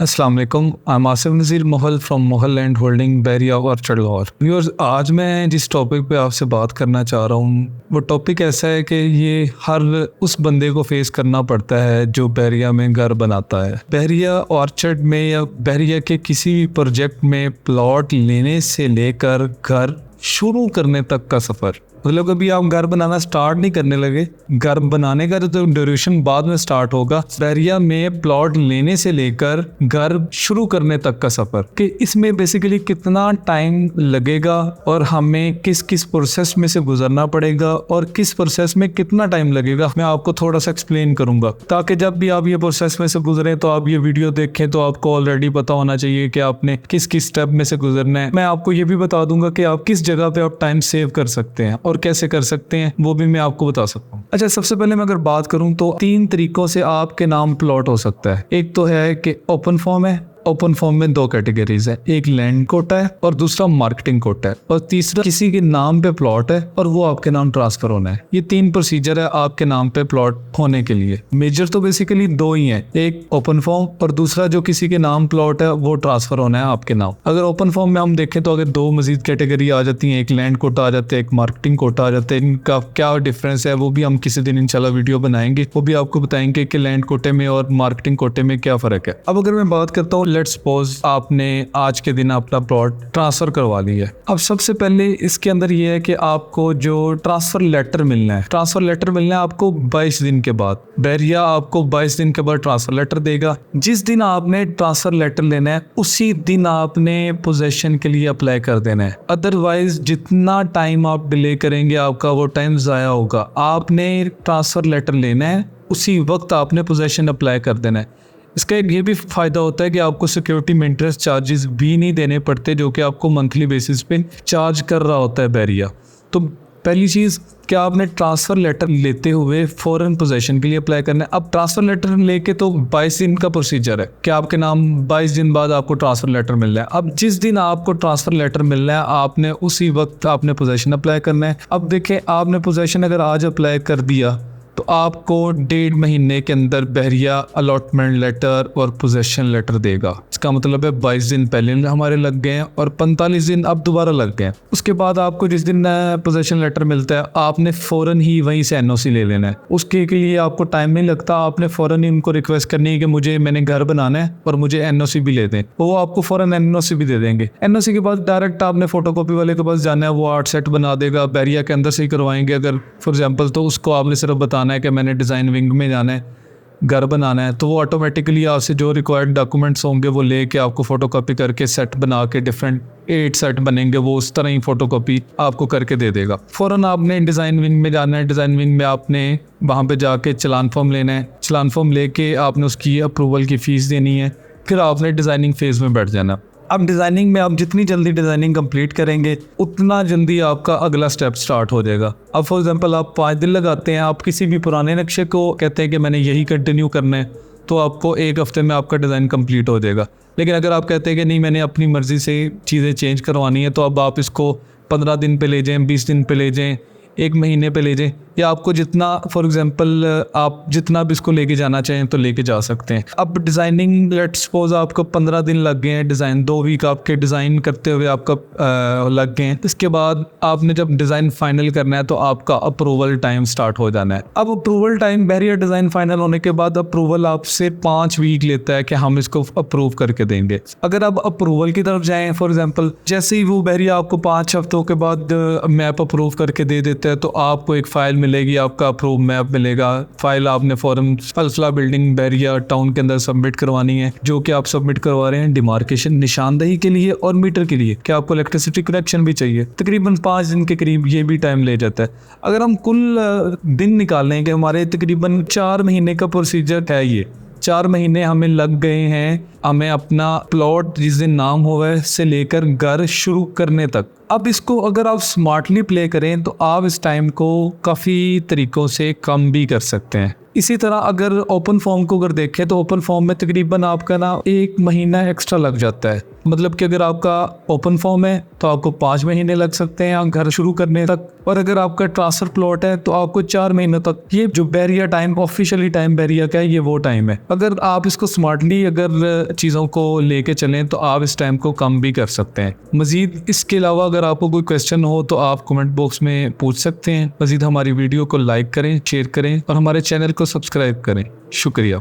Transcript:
अस्सलाम वालेकुम। I am Asif Nazir Mohal from Mohal land holding Bahria orchard Lahore. Viewers, आज मैं जिस टॉपिक पे आपसे बात करना चाह रहा हूँ वो टॉपिक ऐसा है कि ये हर उस बंदे को फेस करना पड़ता है जो बैरिया में घर बनाता है। बैरिया ऑर्चर्ड में या बैरिया के किसी भी प्रोजेक्ट में प्लॉट लेने से लेकर घर शुरू करने तक का सफ़र, मतलब कभी आप घर बनाना स्टार्ट नहीं करने लगे, घर बनाने का तो ड्यूरेशन बाद में स्टार्ट होगा। बैरिया में प्लॉट लेने से लेकर घर शुरू करने तक का सफ़र कि इसमें बेसिकली कितना टाइम लगेगा और हमें किस किस प्रोसेस में से गुजरना पड़ेगा और किस प्रोसेस में कितना टाइम लगेगा, मैं आपको थोड़ा सा एक्सप्लेन करूंगा ताकि जब भी आप ये प्रोसेस में से गुजरें तो आप ये वीडियो देखें तो आपको ऑलरेडी पता होना चाहिए कि आपने किस किस स्टेप में से गुजरना है। मैं आपको ये भी बता दूंगा कि आप किस जगह पे आप टाइम सेव कर सकते हैं और कैसे कर सकते हैं वो भी मैं आपको बता सकता हूँ। अच्छा, सबसे पहले मैं अगर बात करूँ तो 3 तरीकों से आपके नाम प्लॉट हो सकता है। एक तो है कि ओपन फॉर्म है। ओपन फॉर्म में 2 कैटेगरीज है, एक लैंड कोटा है और दूसरा मार्केटिंग कोटा है, और तीसरा किसी के नाम पे प्लॉट है और वो आपके नाम ट्रांसफर होना है। ये 3 प्रोसीजर है आपके नाम पे प्लॉट होने के लिए। मेजर तो बेसिकली 2 ही है, एक ओपन फॉर्म और दूसरा जो किसी के नाम प्लॉट है वो ट्रांसफर होना है आपके नाम। अगर ओपन फॉर्म में हम देखें तो अगर 2 मजीद कैटेगरी आ जाती है, एक लैंड कोटा आ जाता है, एक मार्केटिंग कोटा आ जाता है। इनका क्या डिफरेंस है वो भी हम किसी दिन इंशाल्लाह वीडियो बनाएंगे, वो भी आपको बताएंगे कि लैंड कोटे में और मार्केटिंग कोटे में क्या फर्क है। अब अगर मैं बात करता हूँ, लेट्स सपोज आपने आज के दिन अपना प्लॉट ट्रांसफर करवा लिया है। अब सबसे पहले इसके अंदर ये है कि आपको जो ट्रांसफर लेटर मिलना है, ट्रांसफर लेटर मिलना है आपको 22 दिन के बाद। बैरिया आपको 22 दिन के बाद ट्रांसफर लेटर देगा। जिस दिन आपने ट्रांसफर लेटर लेना है उसी दिन आपने पोजेशन के लिए अप्लाई कर देना है, अदरवाइज जितना टाइम आप डिले करेंगे आपका वो टाइम ज़ाया होगा। आपने ट्रांसफर लेटर लेना है, उसी वक्त आपने पोजेशन अप्लाई कर देना है। इसका एक ये भी फ़ायदा होता है कि आपको सिक्योरिटी मेंटेनेंस चार्जेस भी नहीं देने पड़ते जो कि आपको मंथली बेसिस पे चार्ज कर रहा होता है बैरिया। तो पहली चीज़ क्या आपने ट्रांसफ़र लेटर लेते हुए फ़ौरन पोजेशन के लिए अप्लाई करना है। अब ट्रांसफ़र लेटर लेके तो 22 दिन का प्रोसीजर है कि आपके नाम 22 दिन बाद आपको ट्रांसफ़र लेटर मिल रहा है। अब जिस दिन आपको ट्रांसफ़र लेटर मिल रहा है आपने उसी वक्त आपने पोजेशन अप्लाई करना है। अब देखें, आपने पोजेशन अगर आज अप्लाई कर दिया तो आपको 1.5 महीने के अंदर बैरिया अलॉटमेंट लेटर और पोजेशन लेटर देगा। इसका मतलब है 22 दिन पहले हमारे लग गए हैं और 45 दिन अब दोबारा लग गए हैं। उसके बाद आपको जिस दिन पोजेशन लेटर मिलता है आपने फ़ौरन ही वहीं से एनओसी ले लेना है। उसके लिए आपको टाइम नहीं लगता, आपने फ़ौरन ही उनको रिक्वेस्ट करनी है कि मुझे मैंने घर बनाना है और मुझे एनओसी भी ले दें, वो आपको फ़ौरन एनओसी भी दे देंगे। एनओसी के बाद डायरेक्ट आपने फोटोकॉपी वाले के पास जाना है, वो आर्ट सेट बना देगा, बैरिया के अंदर से ही करवाएंगे अगर फॉर एग्जाम्पल, तो उसको आपने सिर्फ बताना है कि मैंने डिज़ाइन विंग में जाना है, घर बनाना है, तो वो ऑटोमेटिकली आपसे जो रिक्वायर्ड डॉक्यूमेंट्स होंगे वो लेके आपको फ़ोटोकॉपी करके सेट बना के डिफरेंट 8 सेट बनेंगे, वो उस तरह ही फ़ोटोकॉपी आपको करके दे देगा। फ़ौरन आपने डिज़ाइन विंग में जाना है, डिज़ाइन विंग में आपने वहाँ पे जाके चलान फॉर्म लेना है, चलान फॉर्म लेके आपने उसकी अप्रूवल की फ़ीस देनी है, फिर आपने डिज़ाइनिंग फेज़ में बैठ जाना। अब डिज़ाइनिंग में आप जितनी जल्दी डिज़ाइनिंग कंप्लीट करेंगे उतना जल्दी आपका अगला स्टेप स्टार्ट हो जाएगा। अब फॉर एग्जांपल आप 5 दिन लगाते हैं, आप किसी भी पुराने नक्शे को कहते हैं कि मैंने यही कंटिन्यू करना है, तो आपको 1 हफ्ते में आपका डिज़ाइन कंप्लीट हो जाएगा। लेकिन अगर आप कहते हैं कि नहीं मैंने अपनी मर्ज़ी से चीज़ें चेंज करवानी है, तो अब आप इसको 15 दिन पे ले जाएँ, 20 दिन पे ले जाएँ, 1 महीने पे ले जाएँ, या आपको जितना फॉर एग्जांपल आप जितना भी इसको लेके जाना चाहें तो लेके जा सकते हैं। अब डिज़ाइनिंग लेट्स सपोज आपको 15 दिन लग गए हैं, डिज़ाइन 2 वीक आपके डिज़ाइन करते हुए आपका लग गए हैं। इसके बाद आपने जब डिज़ाइन फाइनल करना है तो आपका अप्रूवल टाइम स्टार्ट हो जाना है। अब approval time, Bahria design final होने के बाद अप्रूवल आपसे 5 वीक लेता है कि हम इसको अप्रूव करके देंगे। अगर आप अप्रूवल की तरफ जाएँ, फॉर एग्जाम्पल जैसे ही वो बैरिया आपको 5 हफ्तों के बाद मैप अप्रूव करके दे देते हैं तो आपको एक फ़ाइल मिलेगी, आपका अप्रूव मैप मिलेगा। फाइल आपने form Alfalah building Bahria town के अंदर सबमिट करवानी है, जो कि आप सबमिट करवा रहे हैं डिमार्केशन निशानदही के लिए और मीटर के लिए कि आपको इलेक्ट्रिसिटी कनेक्शन भी चाहिए। तकरीबन 5 दिन के करीब ये भी टाइम ले जाता है। अगर हम कुल दिन निकाल लें कि हमारे तकरीबन 4 महीने का प्रोसीजर है, ये 4 महीने हमें लग गए हैं हमें अपना प्लॉट जिस दिन नाम हुआ से लेकर घर शुरू करने तक। अब इसको अगर आप स्मार्टली प्ले करें तो आप इस टाइम को काफ़ी तरीक़ों से कम भी कर सकते हैं। इसी तरह अगर ओपन फॉर्म को अगर देखें तो ओपन फॉर्म में तकरीबन आपका ना 1 महीना एक्स्ट्रा लग जाता है। मतलब कि अगर आपका ओपन फॉर्म है तो आपको 5 महीने लग सकते हैं घर शुरू करने तक, और अगर आपका ट्रांसफर प्लॉट है तो आपको 4 महीनों तक। ये जो Bahria time officially time Bahria का है, ये वो टाइम है। अगर आप इसको स्मार्टली अगर चीज़ों को लेके चलें तो आप इस टाइम को कम भी कर सकते हैं। मजीद इसके अलावा अगर आपको कोई क्वेश्चन हो तो आप कमेंट बॉक्स में पूछ सकते हैं। मजीद हमारी वीडियो को लाइक करें, शेयर करें और हमारे चैनल को सब्सक्राइब करें। शुक्रिया।